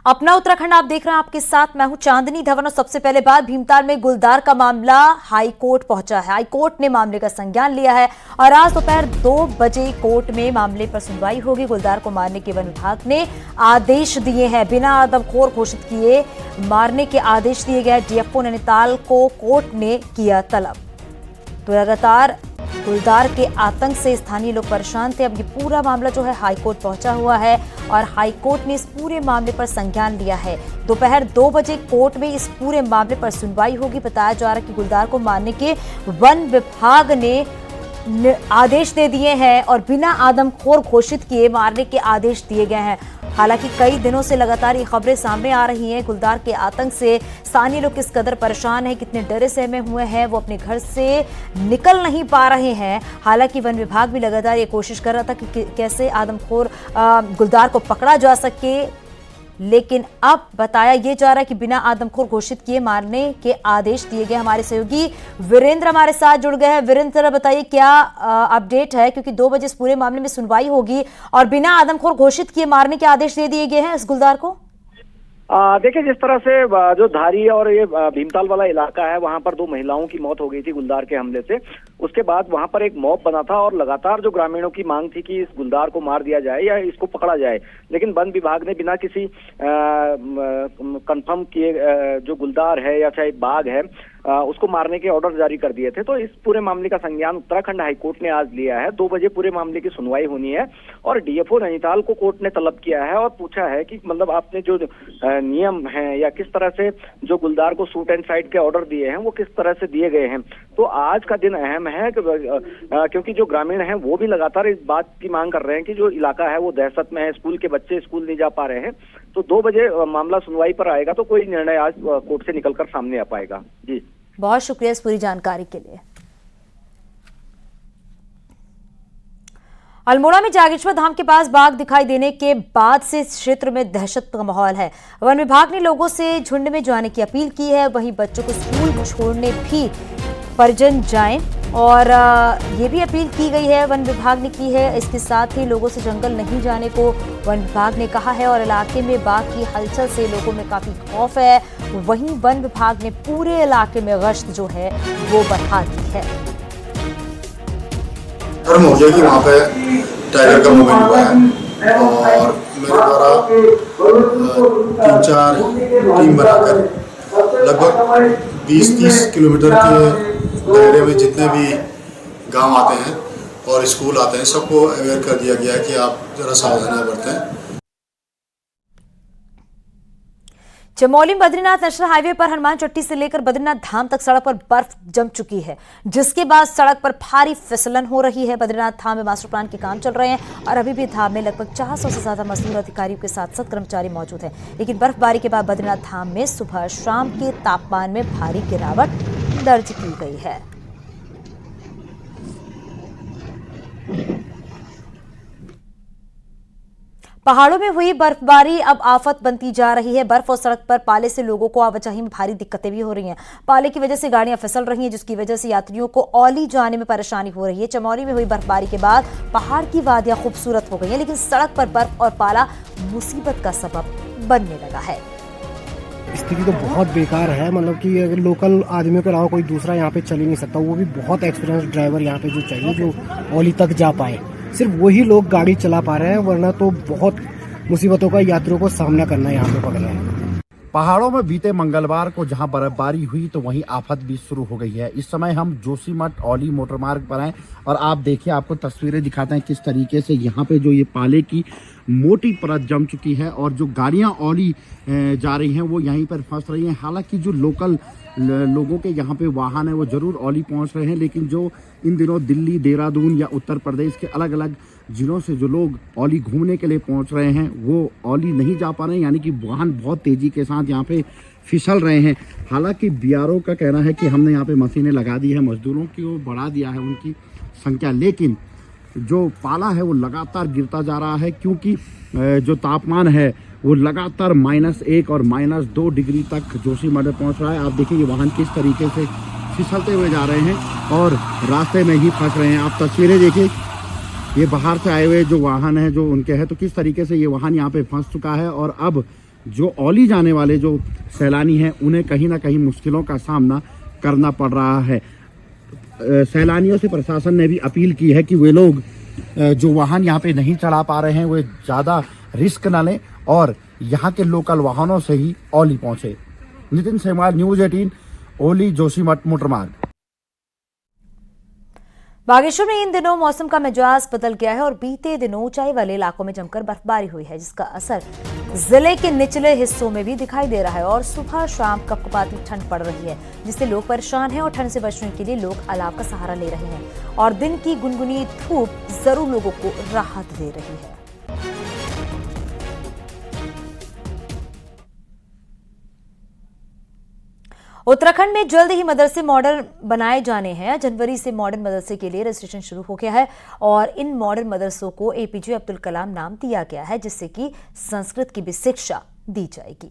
अपना उत्तराखंड आप देख रहे हैं, आपके साथ मैं हूं चांदनी धवन। और सबसे पहले बात, भीमताल में गुलदार का मामला हाई कोर्ट पहुंचा है। हाई कोर्ट ने मामले का संज्ञान लिया है और आज दोपहर 2 बजे कोर्ट में मामले पर सुनवाई होगी। गुलदार को मारने के वन विभाग ने आदेश दिए हैं, बिना आदमखोर घोषित किए मारने के आदेश दिए गए। डीएफओ नैनीताल को कोर्ट ने किया तलब। तो लगातार गुलदार के आतंक से स्थानीय लोग परेशान थे। अब ये पूरा मामला जो है हाईकोर्ट पहुंचा हुआ है और हाईकोर्ट ने इस पूरे मामले पर संज्ञान लिया है। दोपहर 2 बजे कोर्ट में इस पूरे मामले पर सुनवाई होगी। बताया जा रहा है कि गुलदार को मारने के वन विभाग ने आदेश दे दिए हैं और बिना आदमखोर घोषित किए मारने के आदेश दिए गए हैं। हालांकि कई दिनों से लगातार ये खबरें सामने आ रही हैं। गुलदार के आतंक से स्थानीय लोग किस कदर परेशान हैं, कितने डरे सहमे हुए हैं, वो अपने घर से निकल नहीं पा रहे हैं। हालांकि वन विभाग भी लगातार ये कोशिश कर रहा था कि कैसे आदमखोर गुलदार को पकड़ा जा सके, लेकिन अब बताया ये जा रहा है कि बिना आदमखोर घोषित किए मारने के आदेश दिए गए। हमारे सहयोगी वीरेंद्र हमारे साथ जुड़ गए हैं। वीरेंद्र, बताइए क्या अपडेट है, क्योंकि 2 बजे इस पूरे मामले में सुनवाई होगी और बिना आदमखोर घोषित किए मारने के आदेश दे दिए गए हैं इस गुलदार को। देखिए, जिस तरह से जो धारी और ये भीमताल वाला इलाका है, वहां पर 2 महिलाओं की मौत हो गई थी गुलदार के हमले से। उसके बाद वहां पर एक मॉब बना था और लगातार जो ग्रामीणों की मांग थी कि इस गुलदार को मार दिया जाए या इसको पकड़ा जाए, लेकिन वन विभाग ने बिना किसी कंफर्म किए जो गुलदार है या चाहे बाघ है उसको मारने के ऑर्डर जारी कर दिए थे। तो इस पूरे मामले का संज्ञान उत्तराखंड हाईकोर्ट ने आज लिया है। 2 बजे पूरे मामले की सुनवाई होनी है और डीएफओ नैनीताल को कोर्ट ने तलब किया है और पूछा है कि मतलब आपने जो नियम है या किस तरह से जो गुलदार को शूट एंड साइट के ऑर्डर दिए हैं वो किस तरह से दिए गए हैं। तो आज का दिन अहम है क्योंकि जो ग्रामीण हैं वो भी लगातार इस बात की मांग कर रहे हैं कि जो इलाका है वो दहशत में है, स्कूल के बच्चे स्कूल नहीं जा पा रहे हैं। तो 2 बजे मामला सुनवाई पर आएगा तो कोई निर्णय आज कोर्ट से निकलकर सामने आ पाएगा। जी, बहुत शुक्रिया इस पूरी जानकारी के लिए। अल्मोड़ा में जागेश्वर धाम के पास बाघ दिखाई देने के बाद से इस क्षेत्र में दहशत का माहौल है। वन विभाग ने लोगों से झुंड में जाने की अपील की है। वहीं बच्चों को स्कूल छोड़ने भी परिजन जाएं और ये भी अपील की गई है, वन विभाग ने की है। इसके साथ ही लोगों से जंगल नहीं जाने को वन विभाग ने कहा है और इलाके में बाघ की हलचल से लोगों में काफी खौफ है। वहीं वन विभाग ने पूरे इलाके में गश्त जो है वो बढ़ा दी है। हो गया कि वहाँ पे टाइगर का मूवमेंट हुआ है और मेरे द्वारा 3-4 टीम बनाकर लगभग 20-30 किलोमीटर के दायरे में जितने भी गांव आते हैं और स्कूल आते हैं सबको अवेयर कर दिया गया है कि आप जरा सावधानियां बरतें। चमोली बद्रीनाथ नेशनल हाईवे पर हनुमान चट्टी से लेकर बद्रीनाथ धाम तक सड़क पर बर्फ जम चुकी है, जिसके बाद सड़क पर भारी फिसलन हो रही है। बद्रीनाथ धाम में मास्टर प्लान के काम चल रहे हैं और अभी भी धाम में लगभग 400 से ज्यादा मजदूर अधिकारियों के साथ कर्मचारी मौजूद हैं। लेकिन बर्फबारी के बाद बद्रीनाथ धाम में सुबह शाम के तापमान में भारी गिरावट दर्ज की गई है। पहाड़ों में हुई बर्फबारी अब आफत बनती जा रही है। बर्फ और सड़क पर पाले से लोगों को आवाजाही में भारी दिक्कतें भी हो रही हैं। पाले की वजह से गाड़ियां फिसल रही हैं, जिसकी वजह से यात्रियों को औली जाने में परेशानी हो रही है। चमोली में हुई बर्फबारी के बाद पहाड़ की वादियां खूबसूरत हो गई हैं, लेकिन सड़क पर बर्फ और पाला मुसीबत का सबब बनने लगा है। स्थिति तो बहुत बेकार है, मतलब कि अगर लोकल आदमियों के अलावा कोई दूसरा यहाँ पे चल ही नहीं सकता। वो भी बहुत एक्सपीरियंस ड्राइवर यहाँ पे जो चाहिए, जो औली तक जा पाए। सिर्फ वही लोग गाड़ी चला पा रहे हैं, वरना तो बहुत मुसीबतों का यात्रियों को सामना करना यहाँ पे पड़ रहा है। पहाड़ों में बीते मंगलवार को जहां बर्फबारी हुई तो वहीं आफत भी शुरू हो गई है। इस समय हम जोशीमठ औली मोटर मार्ग पर हैं और आप देखिए, आपको तस्वीरें दिखाते हैं किस तरीके से यहाँ पे जो ये पाले की मोटी परत जम चुकी है और जो गाड़ियां औली जा रही हैं वो यहीं पर फंस रही हैं। हालांकि जो लोकल लोगों के यहाँ पे वाहन है वो जरूर औली पहुँच रहे हैं, लेकिन जो इन दिनों दिल्ली, देहरादून या उत्तर प्रदेश के अलग अलग जिलों से जो लोग औली घूमने के लिए पहुँच रहे हैं वो औली नहीं जा पा रहे हैं, यानी कि वाहन बहुत तेज़ी के साथ यहाँ पे फिसल रहे हैं। हालांकि बीआरओ का कहना है कि हमने यहाँ पे मशीनें लगा दी है, मजदूरों की वो बढ़ा दिया है उनकी संख्या, लेकिन जो पाला है वो लगातार गिरता जा रहा है, क्योंकि जो तापमान है वो लगातार -1 और -2 डिग्री तक जोशीमठ में पहुंच रहा है। आप देखिए ये वाहन किस तरीके से फिसलते हुए जा रहे हैं और रास्ते में ही फंस रहे हैं। आप तस्वीरें देखिए, ये बाहर से आए हुए जो वाहन है जो उनके हैं, तो किस तरीके से ये वाहन यहाँ पे फंस चुका है और अब जो औली जाने वाले जो सैलानी हैं उन्हें कहीं ना कहीं मुश्किलों का सामना करना पड़ रहा है। सैलानियों से प्रशासन ने भी अपील की है कि वे लोग जो वाहन यहाँ पे नहीं चढ़ा पा रहे हैं वे ज़्यादा रिस्क न लें और यहाँ के लोकल वाहनों से ही औली पहुँचे। नितिन सेमवाल, न्यूज़ 18, ओली जोशीमठ मोटरमार्ग। बागेश्वर में इन दिनों मौसम का मिजाज बदल गया है और बीते दिनों ऊंचाई वाले इलाकों में जमकर बर्फबारी हुई है, जिसका असर जिले के निचले हिस्सों में भी दिखाई दे रहा है और सुबह शाम कपकपाती ठंड पड़ रही है, जिससे लोग परेशान हैं और ठंड से बचने के लिए लोग अलाव का सहारा ले रहे हैं और दिन की गुनगुनी धूप जरूर लोगों को राहत दे रही है। उत्तराखंड में जल्द ही मदरसे मॉडर्न बनाए जाने हैं। जनवरी से मॉडर्न मदरसे के लिए रजिस्ट्रेशन शुरू हो गया है और इन मॉडर्न मदरसों को एपीजे अब्दुल कलाम नाम दिया गया है, जिससे कि संस्कृत की भी शिक्षा दी जाएगी।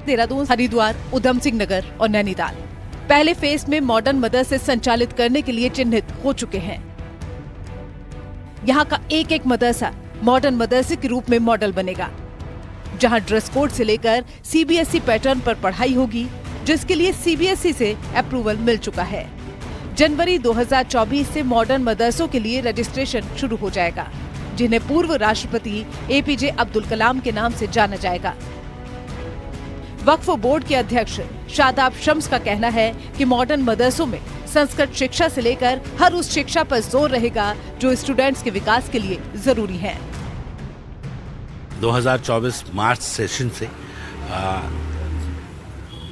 देहरादून, हरिद्वार, उधम सिंह नगर और नैनीताल पहले फेज में मॉडर्न मदरसे संचालित करने के लिए चिन्हित हो चुके हैं। यहाँ का एक एक मदरसा मॉडर्न मदरसे के रूप में मॉडल बनेगा, जहाँ ड्रेस कोड से लेकर सीबीएसई पैटर्न पर पढ़ाई होगी, जिसके लिए सीबीएसई से अप्रूवल मिल चुका है। जनवरी 2024 से मॉडर्न मदरसों के लिए रजिस्ट्रेशन शुरू हो जाएगा, जिन्हें पूर्व राष्ट्रपति एपीजे अब्दुल कलाम के नाम से जाना जाएगा। वक्फ बोर्ड के अध्यक्ष शादाब शम्स का कहना है कि मॉडर्न मदरसों में संस्कृत शिक्षा से लेकर हर उस शिक्षा पर जोर रहेगा जो स्टूडेंट्स के विकास के लिए जरूरी है। 2024 मार्च सेशन से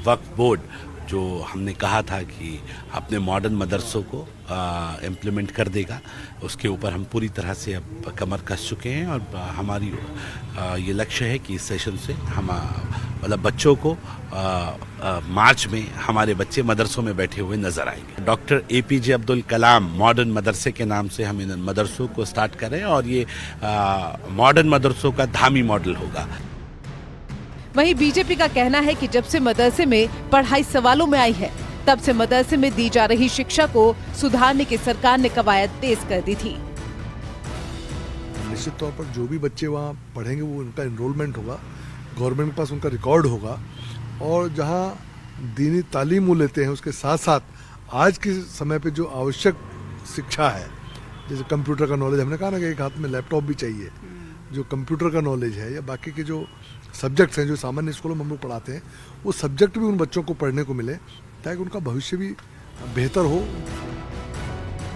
वक्फ बोर्ड जो हमने कहा था कि अपने मॉडर्न मदरसों को इम्प्लीमेंट कर देगा, उसके ऊपर हम पूरी तरह से अब कमर कस चुके हैं और हमारी ये लक्ष्य है कि इस सेशन से हम मतलब बच्चों को मार्च में हमारे बच्चे मदरसों में बैठे हुए नजर आएंगे। Doctor APJ Abdul Kalam modern मदरसे के नाम से हम इन मदरसों को स्टार्ट करें और ये मॉडर्न मदरसों का धामी मॉडल होगा। वहीं बीजेपी का कहना है कि जब से मदरसे में पढ़ाई सवालों में आई है, तब से मदरसे में दी जा रही शिक्षा को सुधारने की सरकार ने कवायद तेज कर दी थी। निश्चित तौर पर जो भी बच्चे वहाँ पढ़ेंगे वो उनका एनरोलमेंट होगा, गवर्नमेंट के पास उनका रिकॉर्ड होगा और जहाँ दीनी तालीम वो लेते हैं उसके साथ साथ आज के समय पे जो आवश्यक शिक्षा है, जैसे कंप्यूटर का नॉलेज, हमने कहा ना कि एक हाथ में लैपटॉप भी चाहिए, जो कंप्यूटर का नॉलेज है या बाकी के जो सब्जेक्ट्स हैं जो सामान्य स्कूलों में हम लोग पढ़ाते हैं, वो सब्जेक्ट भी उन बच्चों को पढ़ने को मिले ताकि उनका भविष्य भी बेहतर हो।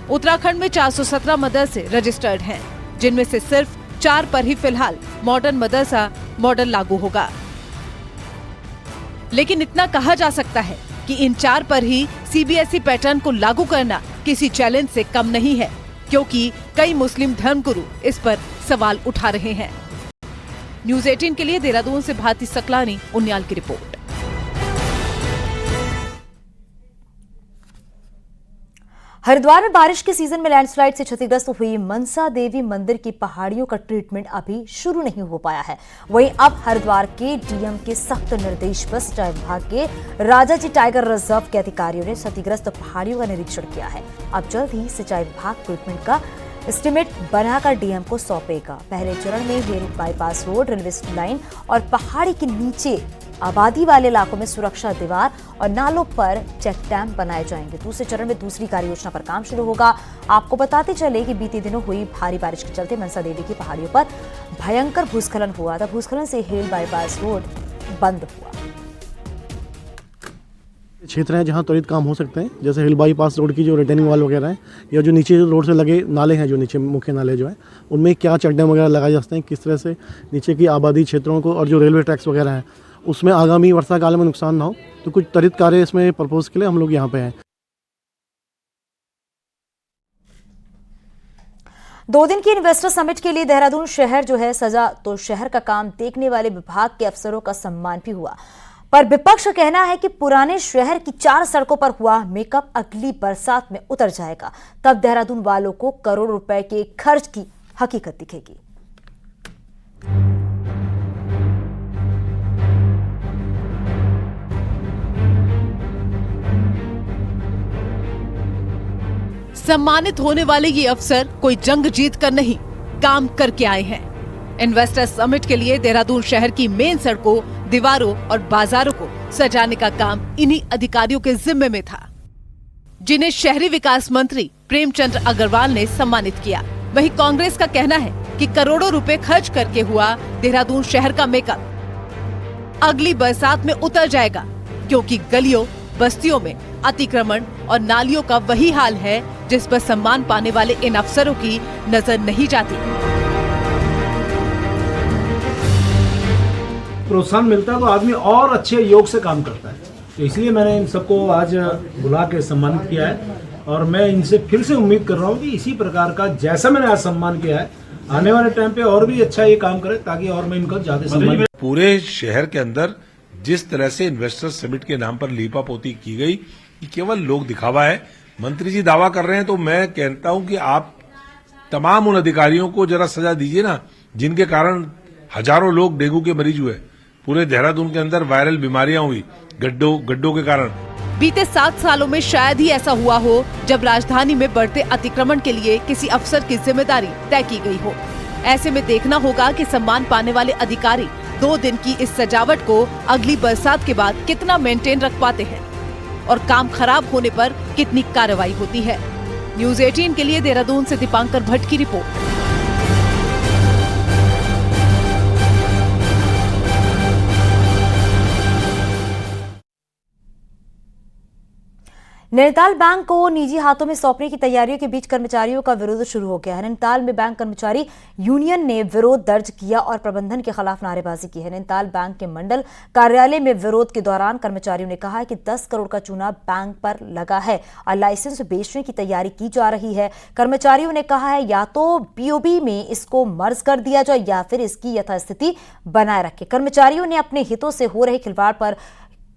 उत्तराखंड में 417 मदरसे रजिस्टर्ड हैं, जिनमें से सिर्फ 4 पर ही फिलहाल मॉडर्न मदरसा मॉडल लागू होगा। लेकिन इतना कहा जा सकता है कि इन 4 पर ही सीबीएसई पैटर्न को लागू करना किसी चैलेंज से कम नहीं है, क्योंकि कई मुस्लिम धर्मगुरु इस पर सवाल उठा रहे हैं। न्यूज़ 18 के लिए देहरादून से भारती सकलानी, उन्याल की रिपोर्ट। हरिद्वार में बारिश के सीजन में लैंडस्लाइड से क्षतिग्रस्त हुई मनसा देवी मंदिर की पहाड़ियों का ट्रीटमेंट अभी शुरू नहीं हो पाया है। वहीं अब हरिद्वार के डीएम के सख्त निर्देश पर सिंचाई विभाग के राजाजी टाइगर रिजर्व के अधिकारियों ने क्षतिग्रस्त पहाड़ियों का निरीक्षण किया है। अब जल्द ही सिंचाई विभाग ट्रीटमेंट का एस्टीमेट बनाकर डीएम को सौंपेगा। पहले चरण में rail bypass road, railway line और पहाड़ी के नीचे आबादी वाले इलाकों में सुरक्षा दीवार और नालों पर चेक डैम बनाए जाएंगे। दूसरे चरण में दूसरी कार्य योजना पर काम शुरू होगा। आपको बताते चले कि बीते दिनों हुई भारी बारिश के चलते मनसा देवी की पहाड़ियों पर भयंकर भूस्खलन हुआ था। भूस्खलन से रेल बाईपास रोड बंद हुआ। क्षेत्र हैं जहां त्वरित काम हो सकते हैं, जैसे हिल बाईपास रोड की जो रिटेनिंग वाल वगैरह हैं या जो नीचे रोड से लगे नाले हैं, जो नीचे मुख्य नाले जो हैं, उनमें क्या चेक डैम वगैरह लगाए जा सकते हैं, किस तरह से नीचे की आबादी क्षेत्रों को और जो रेलवे ट्रैक्स वगैरह हैं उसमें आगामी वर्षा काल में नुकसान ना हो, तो कुछ त्वरित कार्य इसमें प्रपोज के लिए हम लोग यहाँ पे हैं। 2 दिन की इन्वेस्टर समिट के लिए देहरादून शहर जो है सजा, तो शहर का काम देखने वाले विभाग के अफसरों का सम्मान भी हुआ। पर विपक्ष का कहना है कि पुराने शहर की 4 सड़कों पर हुआ मेकअप अगली बरसात में उतर जाएगा, तब देहरादून वालों को करोड़ रुपए के खर्च की हकीकत दिखेगी। सम्मानित होने वाले ये अफसर कोई जंग जीत कर नहीं, काम करके आए हैं। इन्वेस्टर समिट के लिए देहरादून शहर की मेन सड़कों, दीवारों और बाजारों को सजाने का काम इन्हीं अधिकारियों के जिम्मे में था, जिन्हें शहरी विकास मंत्री प्रेमचंद अग्रवाल ने सम्मानित किया। वहीं कांग्रेस का कहना है कि करोड़ों रुपए खर्च करके हुआ देहरादून शहर का मेकअप अगली बरसात में उतर जाएगा, क्योंकि गलियों बस्तियों में अतिक्रमण और नालियों का वही हाल है जिस पर सम्मान पाने वाले इन अफसरों की नजर नहीं जाती। प्रोत्साहन मिलता है तो आदमी और अच्छे योग से काम करता है, तो इसलिए मैंने इन सबको आज बुला के सम्मानित किया है और मैं इनसे फिर से उम्मीद कर रहा हूँ कि इसी प्रकार का जैसा मैंने आज सम्मान किया है आने वाले टाइम पे और भी अच्छा ये काम करे, ताकि और मैं इनका ज्यादा सम्मान। पूरे शहर के अंदर जिस तरह से इन्वेस्टर समिट के नाम पर लीपापोती की गई, कि केवल लोग दिखावा है। मंत्री जी दावा कर रहे हैं, तो मैं कहता हूं कि आप तमाम उन अधिकारियों को जरा सजा दीजिए ना, जिनके कारण हजारों लोग डेंगू के मरीज हुए, पूरे देहरादून के अंदर वायरल बीमारियां हुई गड्ढों के कारण। बीते 7 सालों में शायद ही ऐसा हुआ हो जब राजधानी में बढ़ते अतिक्रमण के लिए किसी अफसर की जिम्मेदारी तय की गई हो। ऐसे में देखना होगा कि सम्मान पाने वाले अधिकारी 2 दिन की इस सजावट को अगली बरसात के बाद कितना मेंटेन रख पाते हैं और काम खराब होने पर कितनी कार्रवाई होती है। न्यूज़ 18 के लिए देहरादून से दीपांकर भट्ट की रिपोर्ट। नैनीताल बैंक को निजी हाथों में सौंपने की तैयारियों के बीच कर्मचारियों का विरोध शुरू हो गया है। नैनीताल में बैंक कर्मचारी यूनियन ने विरोध दर्ज किया और प्रबंधन के खिलाफ नारेबाजी की है। नैनीताल बैंक के मंडल कार्यालय में विरोध के दौरान कर्मचारियों ने कहा है कि 10 करोड़ का चूना बैंक पर लगा है और लाइसेंस बेचने की तैयारी की जा रही है। कर्मचारियों ने कहा है या तो पीओबी में इसको मर्ज कर दिया जाए या फिर इसकी यथास्थिति बनाए रखे। कर्मचारियों ने अपने हितों से हो रहे खिलवाड़ पर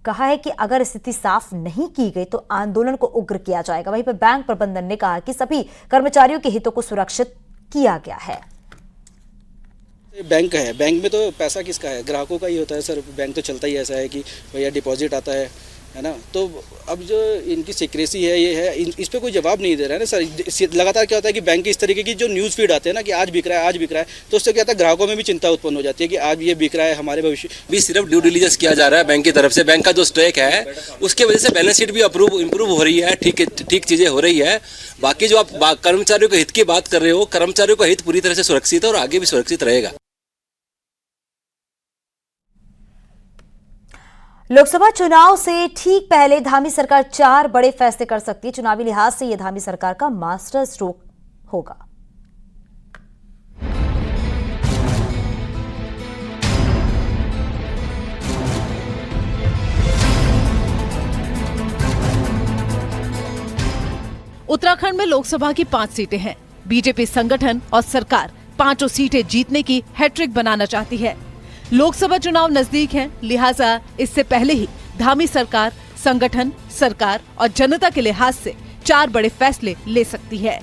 कहा है कि अगर स्थिति साफ नहीं की गई तो आंदोलन को उग्र किया जाएगा। वहीं पर बैंक प्रबंधन ने कहा कि सभी कर्मचारियों के हितों को सुरक्षित किया गया है। बैंक है, बैंक में तो पैसा किसका है? ग्राहकों का ही होता है सर। बैंक तो चलता ही ऐसा है कि भैया डिपॉजिट आता है ना। तो अब जो इनकी सीक्रेसी है ये है, इस पे कोई जवाब नहीं दे रहा है ना सर। लगातार क्या होता है कि बैंक की इस तरीके की जो न्यूज़ फीड आते हैं ना कि आज बिक रहा है, तो उससे क्या होता है ग्राहकों में भी चिंता उत्पन्न हो जाती है कि आज ये बिक रहा है, हमारे भविष्य भी सिर्फ ड्यू डिलीजेंस किया जा रहा है बैंक की तरफ से। बैंक का जो स्टॉक है उसके वजह से बैलेंस शीट भी इम्प्रूव हो रही है, ठीक चीजें हो रही है। बाकी जो आप कर्मचारियों के हित की बात कर रहे हो, कर्मचारियों का हित पूरी तरह से सुरक्षित है और आगे भी सुरक्षित रहेगा। लोकसभा चुनाव से ठीक पहले धामी सरकार 4 बड़े फैसले कर सकती है। चुनावी लिहाज से यह धामी सरकार का मास्टर स्ट्रोक होगा। उत्तराखंड में लोकसभा की 5 सीटें हैं। बीजेपी संगठन और सरकार 5 सीटें जीतने की हैट्रिक बनाना चाहती है। लोकसभा चुनाव नजदीक हैं, लिहाजा इससे पहले ही धामी सरकार संगठन, सरकार और जनता के लिहाज से 4 बड़े फैसले ले सकती है।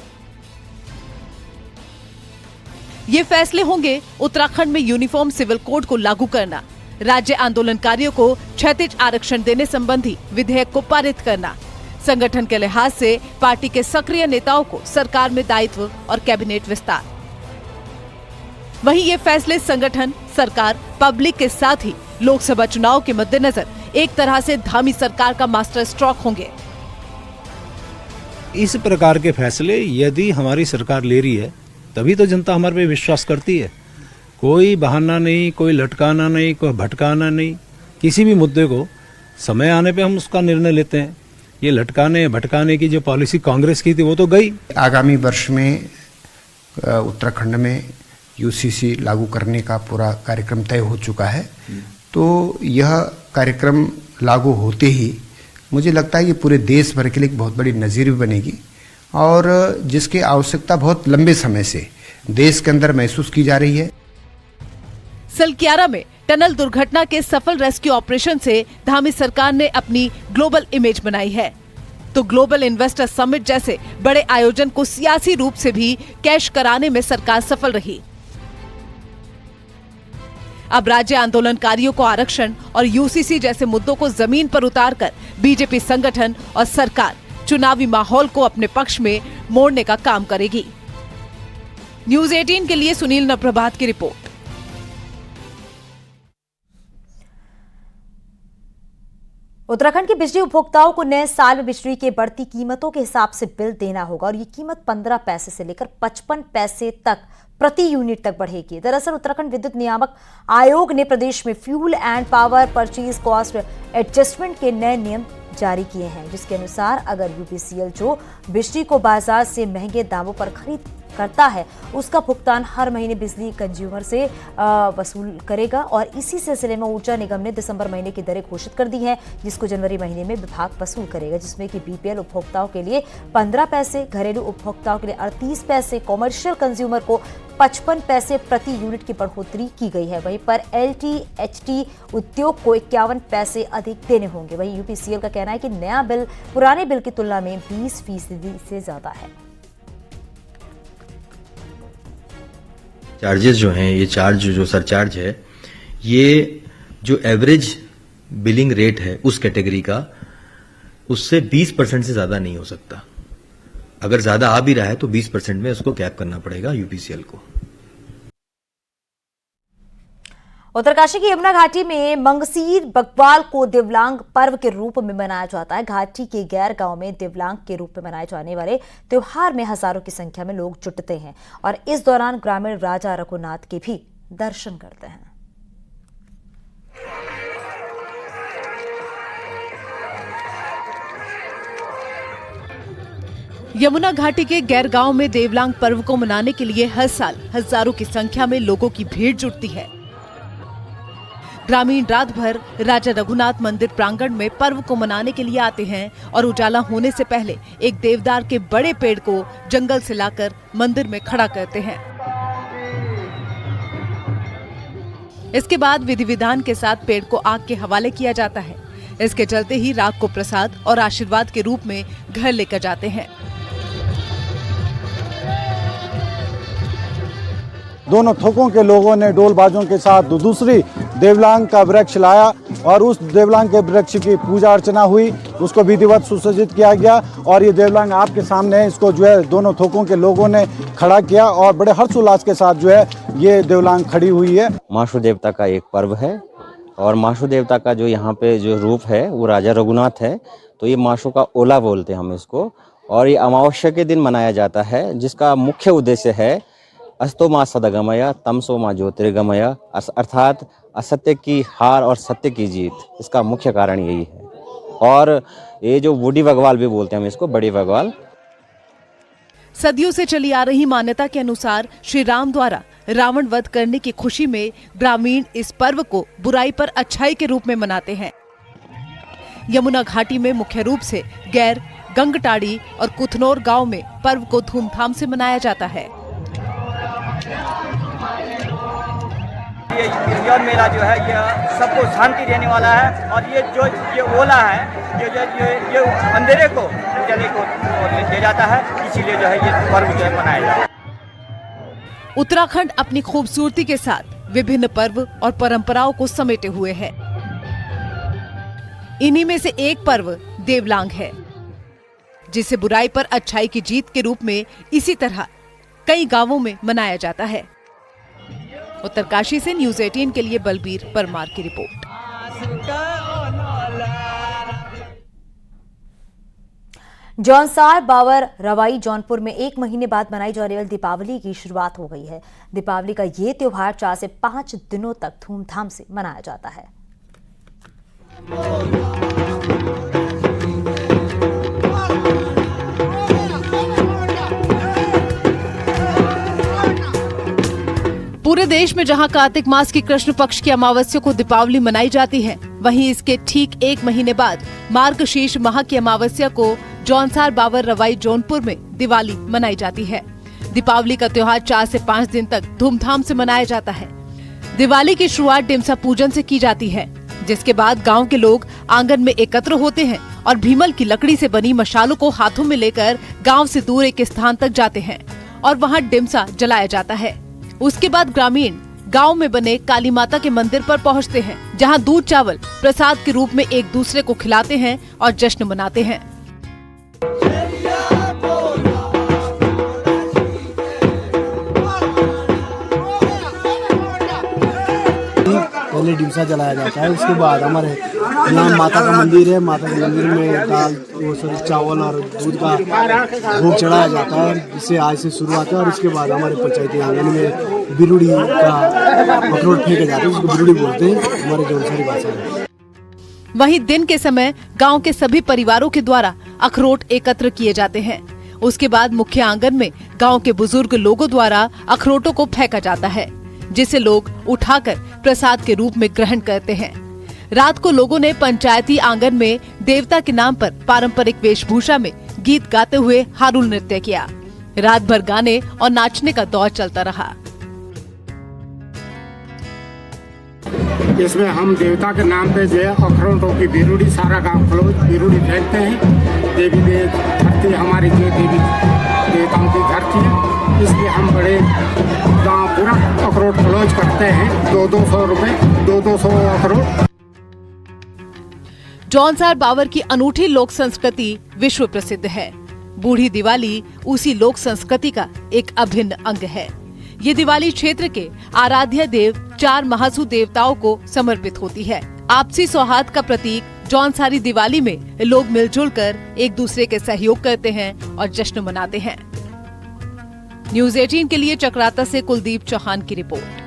ये फैसले होंगे उत्तराखंड में यूनिफॉर्म सिविल कोड को लागू करना, राज्य आंदोलनकारियों को क्षैतिज आरक्षण देने संबंधी विधेयक को पारित करना, संगठन के लिहाज से पार्टी के सक्रिय नेताओं को सरकार में दायित्व और कैबिनेट विस्तार। वहीं ये फैसले संगठन, सरकार, पब्लिक के साथ ही लोकसभा चुनाव के मद्देनजर एक तरह से धामी सरकार का मास्टर स्ट्रोक होंगे। इस प्रकार के फैसले यदि हमारी सरकार ले रही है तभी तो जनता हमारे पे विश्वास करती है। कोई बहाना नहीं, कोई लटकाना नहीं, कोई भटकाना नहीं। किसी भी मुद्दे को समय आने पे हम उसका निर्णय लेते हैं। ये लटकाने भटकाने की जो पॉलिसी कांग्रेस की थी वो तो गई। आगामी वर्ष में उत्तराखंड में यूसीसी लागू करने का पूरा कार्यक्रम तय हो चुका है। तो यह कार्यक्रम लागू होते ही मुझे लगता है ये पूरे देश भर के लिए एक बहुत बड़ी नज़ीर भी बनेगी और जिसकी आवश्यकता बहुत लंबे समय से देश के अंदर महसूस की जा रही है। सलक्यारा में टनल दुर्घटना के सफल रेस्क्यू ऑपरेशन से धामी सरकार ने अपनी ग्लोबल इमेज बनाई है, तो ग्लोबल इन्वेस्टर समिट जैसे बड़े आयोजन को सियासी रूप से भी कैश कराने में सरकार सफल रही। अब राज्य आंदोलनकारियों को आरक्षण और यूसीसी जैसे मुद्दों को जमीन पर उतारकर बीजेपी संगठन और सरकार चुनावी माहौल को अपने पक्ष में मोड़ने का काम करेगी। न्यूज 18 के लिए सुनील नप्रभात की रिपोर्ट। उत्तराखंड के बिजली उपभोक्ताओं को नए साल में बिजली की बढ़ती कीमतों के हिसाब से बिल देना होगा और ये कीमत 15 पैसे से लेकर 55 पैसे तक प्रति यूनिट तक बढ़ेगी। दरअसल उत्तराखंड विद्युत नियामक आयोग ने प्रदेश में fuel and power purchase cost adjustment के नए नियम जारी किए हैं, जिसके अनुसार अगर यूपीसीएल जो बिजली को बाजार से महंगे दामों पर खरीद करता है उसका भुगतान हर महीने बिजली कंज्यूमर से वसूल करेगा। और इसी सिलसिले में ऊर्जा निगम ने दिसंबर महीने की दरें घोषित कर दी हैं, जिसको जनवरी महीने में विभाग वसूल करेगा, जिसमें कि बीपीएल उपभोक्ताओं के लिए 15 पैसे, घरेलू उपभोक्ताओं के लिए 38 पैसे, कॉमर्शियल कंज्यूमर को 55 पैसे प्रति यूनिट की बढ़ोतरी की गई है। वहीं पर एलटी-एचटी उद्योग को 51 पैसे अधिक देने होंगे। वहीं यूपीसीएल का कहना है कि नया बिल पुराने बिल की तुलना में 20% से ज्यादा है। चार्जेस जो हैं, ये चार्ज जो सरचार्ज है, ये जो एवरेज बिलिंग रेट है उस कैटेगरी का, उससे 20% से ज्यादा नहीं हो सकता। अगर ज्यादा आ भी रहा है तो 20% में उसको कैप करना पड़ेगा यूपीसीएल को। उत्तरकाशी की यमुना घाटी में मंगसीर बकवाल को दिव्यांग पर्व के रूप में मनाया जाता है। घाटी के गैर गांव में दिव्यांग के रूप में मनाए जाने वाले त्योहार में हजारों की संख्या में लोग जुटते हैं और इस दौरान ग्रामीण राजा रघुनाथ के भी दर्शन करते हैं। यमुना घाटी के गैर गांव में देवलांग पर्व को मनाने के लिए हर साल हजारों की संख्या में लोगों की भीड़ जुटती है। ग्रामीण रात भर राजा रघुनाथ मंदिर प्रांगण में पर्व को मनाने के लिए आते हैं और उजाला होने से पहले एक देवदार के बड़े पेड़ को जंगल से लाकर मंदिर में खड़ा करते हैं। इसके बाद विधि विधान के साथ पेड़ को आग के हवाले किया जाता है। इसके चलते ही राग को प्रसाद और आशीर्वाद के रूप में घर लेकर जाते हैं। दोनों थोकों के लोगों ने डोल बाजों के साथ दूसरी देवलांग का वृक्ष लाया और उस देवलांग के वृक्ष की पूजा अर्चना हुई, उसको विधिवत सुसज्जित किया गया और ये देवलांग आपके सामने है। इसको जो है दोनों थोकों के लोगों ने खड़ा किया और बड़े हर्षोल्लास के साथ जो है ये देवलांग खड़ी हुई है। माशु देवता का एक पर्व है और माशु देवता का जो यहाँ पे जो रूप है वो राजा रघुनाथ है। तो ये माशु का ओला बोलते हैं हम इसको, और ये अमावस्या के दिन मनाया जाता है, जिसका मुख्य उद्देश्य है अस्तो माँ सदगमय तमसो माँ ज्योतिर्गमय, अर्थात असत्य की हार और सत्य की जीत। इसका मुख्य कारण यही है। और ये जो बूढ़ी बगवाल भी बोलते हैं हम इसको, बड़ी बगवाल। सदियों से चली आ रही मान्यता के अनुसार श्री राम द्वारा रावण वध करने की खुशी में ग्रामीण इस पर्व को बुराई पर अच्छाई के रूप में मनाते हैं। यमुना घाटी में मुख्य रूप से गैर, गंगटाड़ी और कुथनौर गांव में पर्व को धूमधाम से मनाया जाता है। ये मेला जो है ये सबको शांति देने वाला है और ये ओला है ये अंधेरे को उजाले को ले जाता है, इसीलिए जो है ये पर्व जो है मनाया जाता है। उत्तराखंड अपनी खूबसूरती के साथ विभिन्न पर्व और परंपराओं को समेटे हुए है। इन्हीं में से एक पर्व देवलांग है, जिसे बुराई पर अच्छाई की जीत के रूप में इसी तरह कई गांवों में मनाया जाता है। उत्तरकाशी से न्यूज 18 के लिए बलबीर परमार की रिपोर्ट। जौनसार बावर रवाई जौनपुर में 1 महीने बाद मनाई जाने वाली दीपावली की शुरुआत हो गई है। दीपावली का ये त्योहार 4 से 5 दिनों तक धूमधाम से मनाया जाता है। पूरे देश में जहां कार्तिक मास की कृष्ण पक्ष की अमावस्या को दीपावली मनाई जाती है, वहीं इसके ठीक 1 महीने बाद मार्गशीर्ष माह की अमावस्या को जौनसार बावर रवाई जौनपुर में दिवाली मनाई जाती है। दीपावली का त्योहार 4 से 5 दिन तक धूमधाम से मनाया जाता है। दिवाली की शुरुआत डिमसा पूजन से की जाती है, जिसके बाद गांव के लोग आंगन में एकत्र होते हैं और भीमल की लकड़ी से बनी मशालों को हाथों में लेकर गांव से दूर एक स्थान तक जाते हैं और वहां डिमसा जलाया जाता है। उसके बाद ग्रामीण गांव में बने काली माता के मंदिर पर पहुंचते हैं, जहां दूध चावल प्रसाद के रूप में एक दूसरे को खिलाते हैं और जश्न मनाते हैं। पहले डिमसा जलाया जाता है। उसके बाद हमारे यहाँ माता का मंदिर है, माता के मंदिर में दाल चावल और दूध का भोग चढ़ाया जाता है, जिससे आज से शुरुआत है। और उसके बाद हमारे पंचायती आंगन में बिरुड़ी का अखरोट फेंके जाते हैं, उसको बिरुड़ी बोलते हैं हमारे जौनसारी भाषा में। वहीं दिन के समय गांव के सभी परिवारों के द्वारा अखरोट एकत्र किए जाते हैं। उसके बाद मुख्य आंगन में गांव के बुजुर्ग लोगों द्वारा अखरोटों को फेंका जाता है, जिसे लोग उठाकर प्रसाद के रूप में ग्रहण करते हैं। रात को लोगों ने पंचायती आंगन में देवता के नाम पर पारंपरिक वेशभूषा में गीत गाते हुए हारुल नृत्य किया। रात भर गाने और नाचने का दौर चलता रहा। इसमें हम देवता के नाम पे जो है अखरोटों की बिरुड़ी, सारा गांव खलोज बिरुड़ी फेंकते हैं। देवी धरती हमारी जो देवी देवताओं की धरती है, इसलिए हम बड़े गांव पूरा अखरोट खलोज करते हैं। 200 रुपए 200 अखरोट। जौनसार बावर की अनूठी लोक संस्कृति विश्व प्रसिद्ध है। बूढ़ी दिवाली उसी लोक संस्कृति का एक अभिन्न अंग है। ये दिवाली क्षेत्र के आराध्य देव 4 महासु देवताओं को समर्पित होती है। आपसी सौहार्द का प्रतीक जौनसारी दिवाली में लोग मिलजुल कर एक दूसरे के सहयोग करते हैं और जश्न मनाते हैं। न्यूज़ 18 के लिए चक्राता से कुलदीप चौहान की रिपोर्ट।